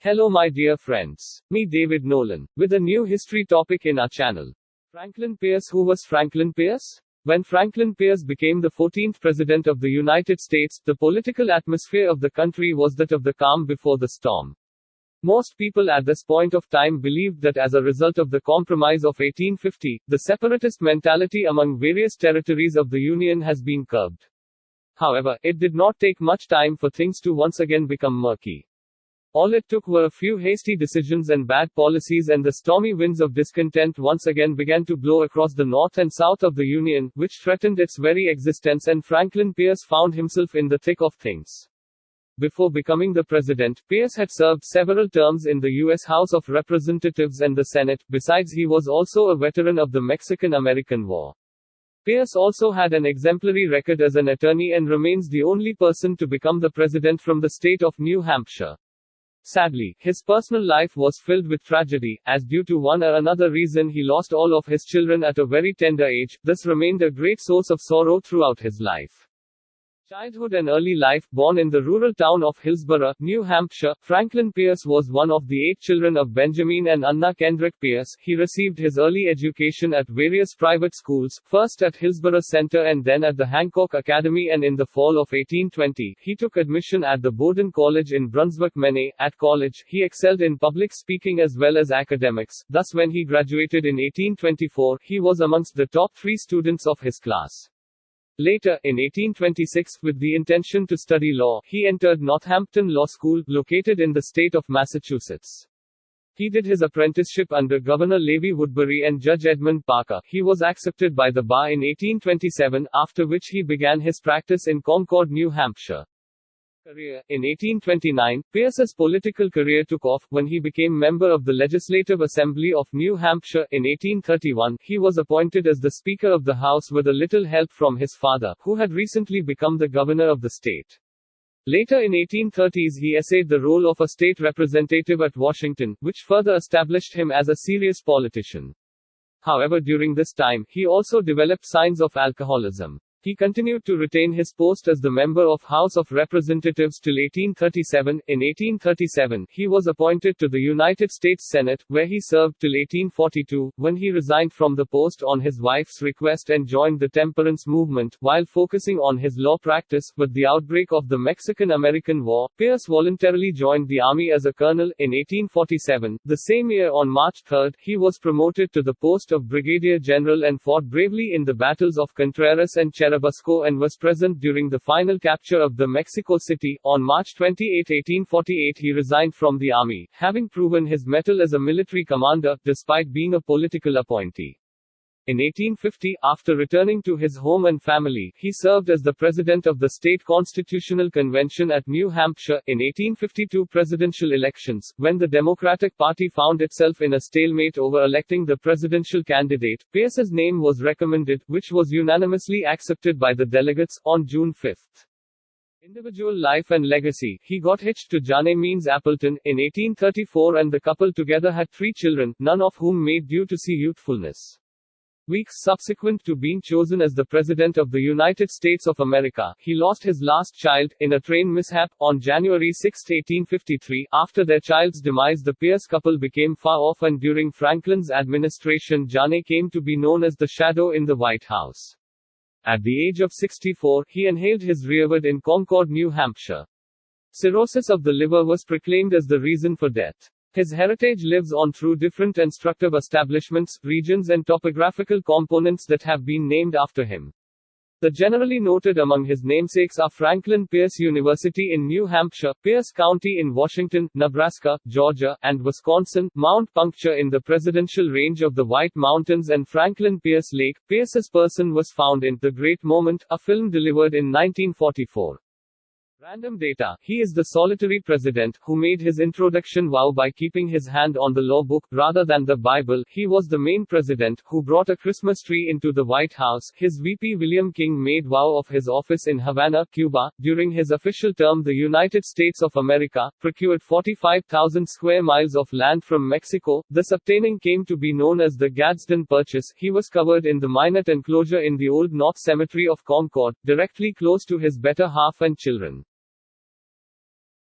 Hello my dear friends. Me David Nolan, with a new history topic in our channel. Franklin Pierce. Who was Franklin Pierce? When Franklin Pierce became the 14th President of the United States, the political atmosphere of the country was that of the calm before the storm. Most people at this point of time believed that as a result of the Compromise of 1850, the separatist mentality among various territories of the Union has been curbed. However, it did not take much time for things to once again become murky. All it took were a few hasty decisions and bad policies, and the stormy winds of discontent once again began to blow across the north and south of the Union, which threatened its very existence, and Franklin Pierce found himself in the thick of things. Before becoming the president, Pierce had served several terms in the U.S. House of Representatives and the Senate. Besides, he was also a veteran of the Mexican-American War. Pierce also had an exemplary record as an attorney and remains the only person to become the president from the state of New Hampshire. Sadly, his personal life was filled with tragedy, as due to one or another reason he lost all of his children at a very tender age. This remained a great source of sorrow throughout his life. Childhood and early life. Born in the rural town of Hillsborough, New Hampshire, Franklin Pierce was one of the 8 children of Benjamin and Anna Kendrick Pierce. He received his early education at various private schools, first at Hillsborough Center and then at the Hancock Academy, and in the fall of 1820, he took admission at the Bowdoin College in Brunswick, Maine. At college, he excelled in public speaking as well as academics. Thus, when he graduated in 1824, he was amongst the top 3 students of his class. Later, in 1826, with the intention to study law, he entered Northampton Law School, located in the state of Massachusetts. He did his apprenticeship under Governor Levi Woodbury and Judge Edmund Parker. He was accepted by the bar in 1827, after which he began his practice in Concord, New Hampshire. In 1829, Pierce's political career took off when he became member of the Legislative Assembly of New Hampshire. In 1831, he was appointed as the Speaker of the House with a little help from his father, who had recently become the governor of the state. Later in 1830s, he essayed the role of a state representative at Washington, which further established him as a serious politician. However, during this time, he also developed signs of alcoholism. He continued to retain his post as the member of House of Representatives till 1837. In 1837, he was appointed to the United States Senate, where he served till 1842, when he resigned from the post on his wife's request and joined the temperance movement. While focusing on his law practice, with the outbreak of the Mexican-American War, Pierce voluntarily joined the army as a colonel. In 1847, the same year on March 3, he was promoted to the post of brigadier general and fought bravely in the battles of Contreras and Churubusco, and was present during the final capture of the Mexico City. On March 28, 1848, he resigned from the army, having proven his mettle as a military commander, despite being a political appointee. In 1850, after returning to his home and family, he served as the president of the State Constitutional Convention at New Hampshire. In 1852 presidential elections, when the Democratic Party found itself in a stalemate over electing the presidential candidate, Pierce's name was recommended, which was unanimously accepted by the delegates. On June 5. Individual life and legacy. He got hitched to Jane Means Appleton in 1834, and the couple together had 3 children, none of whom made due to see youthfulness. Weeks subsequent to being chosen as the President of the United States of America, he lost his last child, in a train mishap, on January 6, 1853. After their child's demise, the Pierce couple became far off, and during Franklin's administration, Jane came to be known as the Shadow in the White House. At the age of 64, he inhaled his rearward in Concord, New Hampshire. Cirrhosis of the liver was proclaimed as the reason for death. His heritage lives on through different instructive establishments, regions and topographical components that have been named after him. The generally noted among his namesakes are Franklin Pierce University in New Hampshire, Pierce County in Washington, Nebraska, Georgia, and Wisconsin, Mount Puncture in the presidential range of the White Mountains, and Franklin Pierce Lake. Pierce's person was found in The Great Moment, a film delivered in 1944. Random data. He is the solitary president who made his introduction vow by keeping his hand on the law book, rather than the Bible. He was the main president who brought a Christmas tree into the White House. His VP William King made vow of his office in Havana, Cuba. During his official term, the United States of America procured 45,000 square miles of land from Mexico. This obtaining came to be known as the Gadsden Purchase. He was covered in the Minot enclosure in the Old North Cemetery of Concord, directly close to his better half and children.